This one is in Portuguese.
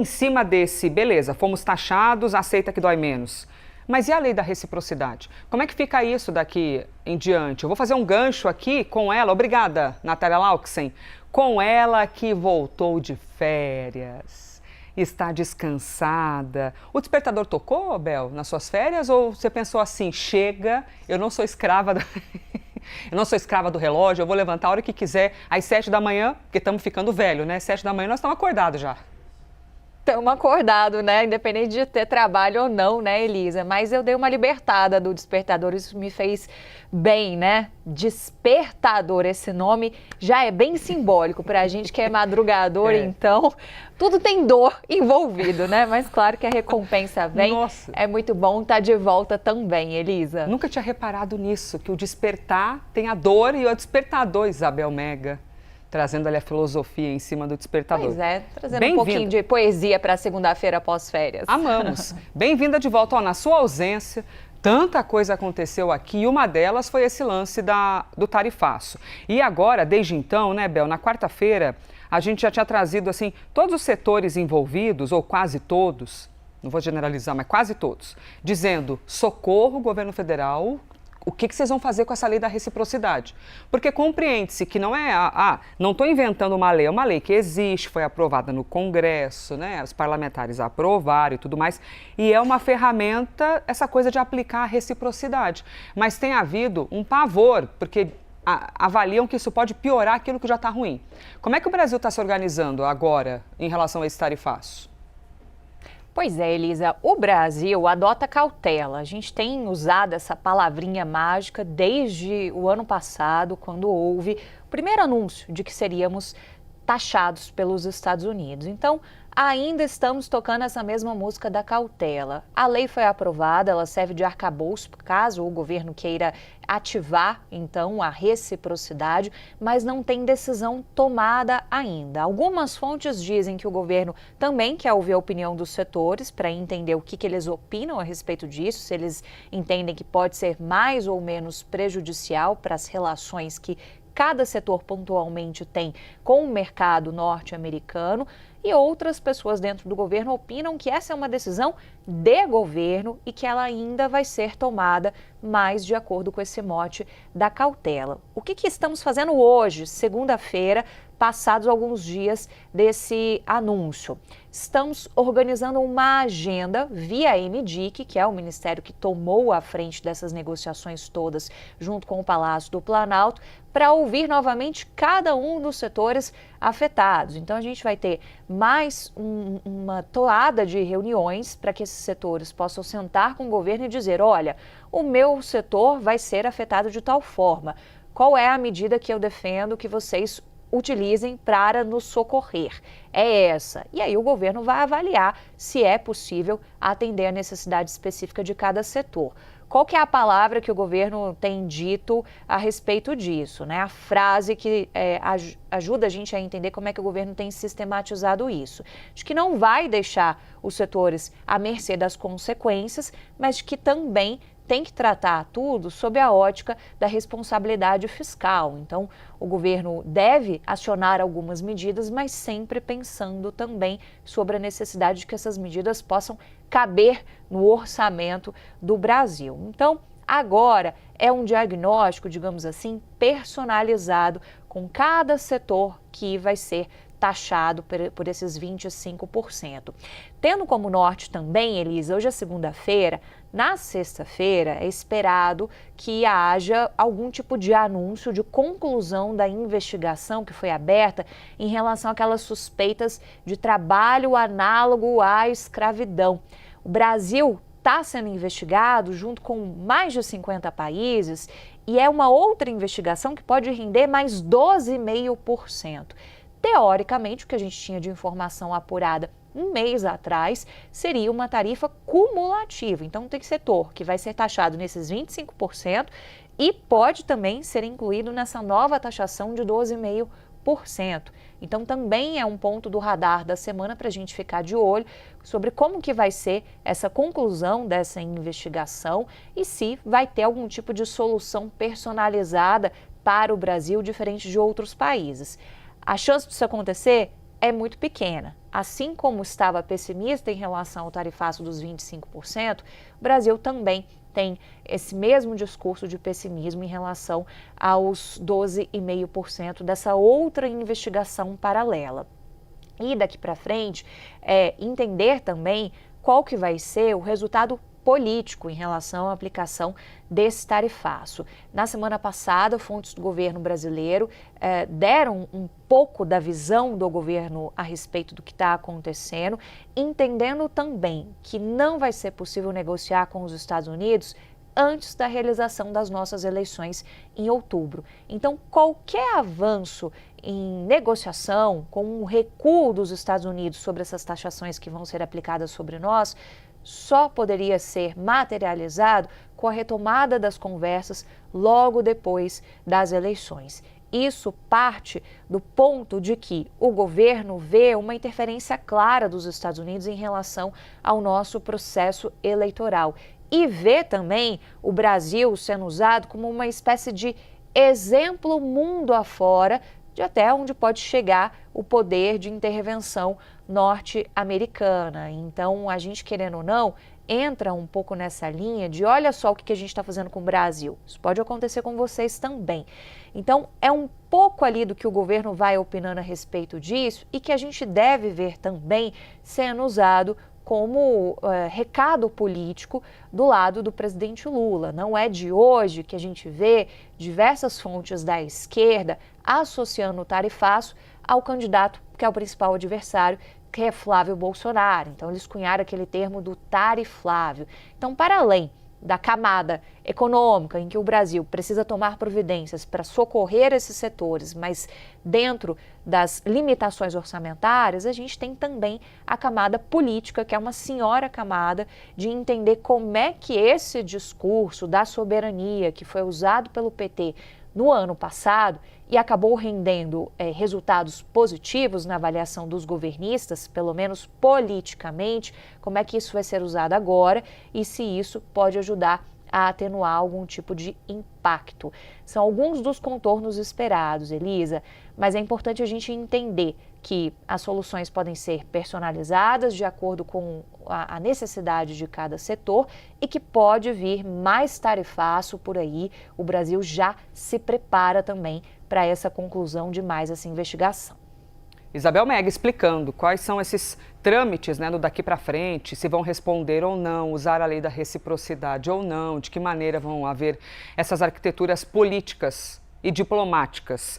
Em cima desse, beleza, fomos taxados, aceita que dói menos. Mas e a lei da reciprocidade? Como é que fica isso daqui em diante? Eu vou fazer um gancho aqui com ela, obrigada, Natália Lauxen, com ela que voltou de férias, está descansada. O despertador tocou, Bel, nas suas férias? Ou você pensou assim, chega, eu não sou escrava do... Eu não sou escrava do relógio, eu vou levantar a hora que quiser, às 7 da manhã, porque estamos ficando velho, né? 7 da manhã nós estamos acordados já. Estamos acordados, né? Independente de ter trabalho ou não, né, Elisa? Mas eu dei uma libertada do despertador, isso me fez bem, né? Despertador, esse nome já é bem simbólico pra gente que é madrugador, então tudo tem dor envolvido, né? Mas claro que a recompensa vem. Nossa. É muito bom estar de volta também, Elisa. Nunca tinha reparado nisso, que o despertar tem a dor e o despertador, Isabel Mega. Trazendo ali a filosofia em cima do despertador. Pois é, trazendo um pouquinho de poesia para segunda-feira pós-férias. Amamos. Bem-vinda de volta. Ó, na sua ausência, tanta coisa aconteceu aqui e uma delas foi esse lance do tarifaço. E agora, desde então, né, Bel, na quarta-feira, a gente já tinha trazido, assim, todos os setores envolvidos, ou quase todos, não vou generalizar, mas quase todos, dizendo socorro, governo federal. O que vocês vão fazer com essa lei da reciprocidade? Porque compreende-se que não é, não estou inventando uma lei, é uma lei que existe, foi aprovada no Congresso, né? Os parlamentares aprovaram e tudo mais, e é uma ferramenta, essa coisa de aplicar a reciprocidade. Mas tem havido um pavor, porque avaliam que isso pode piorar aquilo que já está ruim. Como é que o Brasil está se organizando agora em relação a esse tarifaço? Pois é, Elisa, o Brasil adota cautela. A gente tem usado essa palavrinha mágica desde o ano passado, quando houve o primeiro anúncio de que seríamos taxados pelos Estados Unidos. Então, ainda estamos tocando essa mesma música da cautela. A lei foi aprovada, ela serve de arcabouço caso o governo queira ativar, então, a reciprocidade, mas não tem decisão tomada ainda. Algumas fontes dizem que o governo também quer ouvir a opinião dos setores para entender o que eles opinam a respeito disso, se eles entendem que pode ser mais ou menos prejudicial para as relações que cada setor pontualmente tem com o mercado norte-americano, e outras pessoas dentro do governo opinam que essa é uma decisão de governo e que ela ainda vai ser tomada mais de acordo com esse mote da cautela. O que estamos fazendo hoje, segunda-feira, passados alguns dias desse anúncio? Estamos organizando uma agenda via MDIC, que é o ministério que tomou a frente dessas negociações todas junto com o Palácio do Planalto, para ouvir novamente cada um dos setores afetados. Então, a gente vai ter mais uma toada de reuniões para que esses setores possam sentar com o governo e dizer, olha, o meu setor vai ser afetado de tal forma. Qual é a medida que eu defendo que vocês utilizem para nos socorrer? É essa. E aí o governo vai avaliar se é possível atender a necessidade específica de cada setor. Qual que é a palavra que o governo tem dito a respeito disso, né? A frase que ajuda a gente a entender como é que o governo tem sistematizado isso. De que não vai deixar os setores à mercê das consequências, mas de que também tem que tratar tudo sob a ótica da responsabilidade fiscal. Então, o governo deve acionar algumas medidas, mas sempre pensando também sobre a necessidade de que essas medidas possam caber no orçamento do Brasil. Então, agora é um diagnóstico, digamos assim, personalizado com cada setor que vai ser taxado por esses 25%. Tendo como norte também, Elisa, hoje é segunda-feira, na sexta-feira é esperado que haja algum tipo de anúncio de conclusão da investigação que foi aberta em relação àquelas suspeitas de trabalho análogo à escravidão. O Brasil está sendo investigado junto com mais de 50 países e é uma outra investigação que pode render mais 12,5%. Teoricamente, o que a gente tinha de informação apurada um mês atrás seria uma tarifa cumulativa. Então, tem setor que vai ser taxado nesses 25% e pode também ser incluído nessa nova taxação de 12,5%. Então, também é um ponto do radar da semana para a gente ficar de olho sobre como que vai ser essa conclusão dessa investigação e se vai ter algum tipo de solução personalizada para o Brasil, diferente de outros países. A chance disso acontecer é muito pequena, assim como estava pessimista em relação ao tarifaço dos 25%, o Brasil também tem esse mesmo discurso de pessimismo em relação aos 12,5% dessa outra investigação paralela. E daqui para frente, entender também qual que vai ser o resultado político em relação à aplicação desse tarifaço. Na semana passada, fontes do governo brasileiro deram um pouco da visão do governo a respeito do que está acontecendo, entendendo também que não vai ser possível negociar com os Estados Unidos antes da realização das nossas eleições em outubro. Então, qualquer avanço em negociação com um recuo dos Estados Unidos sobre essas taxações que vão ser aplicadas sobre nós só poderia ser materializado com a retomada das conversas logo depois das eleições. Isso parte do ponto de que o governo vê uma interferência clara dos Estados Unidos em relação ao nosso processo eleitoral e vê também o Brasil sendo usado como uma espécie de exemplo mundo afora de até onde pode chegar o poder de intervenção norte-americana. Então, a gente, querendo ou não, entra um pouco nessa linha de olha só o que a gente está fazendo com o Brasil. Isso pode acontecer com vocês também. Então, é um pouco ali do que o governo vai opinando a respeito disso e que a gente deve ver também sendo usado como recado político do lado do presidente Lula. Não é de hoje que a gente vê diversas fontes da esquerda associando o tarifaço ao candidato que é o principal adversário, que é Flávio Bolsonaro. Então, eles cunharam aquele termo do tariflávio. Então, para além da camada econômica em que o Brasil precisa tomar providências para socorrer esses setores, mas dentro das limitações orçamentárias, a gente tem também a camada política, que é uma senhora camada de entender como é que esse discurso da soberania que foi usado pelo PT no ano passado e acabou rendendo resultados positivos na avaliação dos governistas, pelo menos politicamente, como é que isso vai ser usado agora e se isso pode ajudar a atenuar algum tipo de impacto. São alguns dos contornos esperados, Elisa, mas é importante a gente entender que as soluções podem ser personalizadas de acordo com a necessidade de cada setor e que pode vir mais tarifaço por aí. O Brasil já se prepara também para essa conclusão de mais essa investigação. Isabel Meg explicando quais são esses trâmites, né, do daqui para frente, se vão responder ou não, usar a lei da reciprocidade ou não, de que maneira vão haver essas arquiteturas políticas e diplomáticas.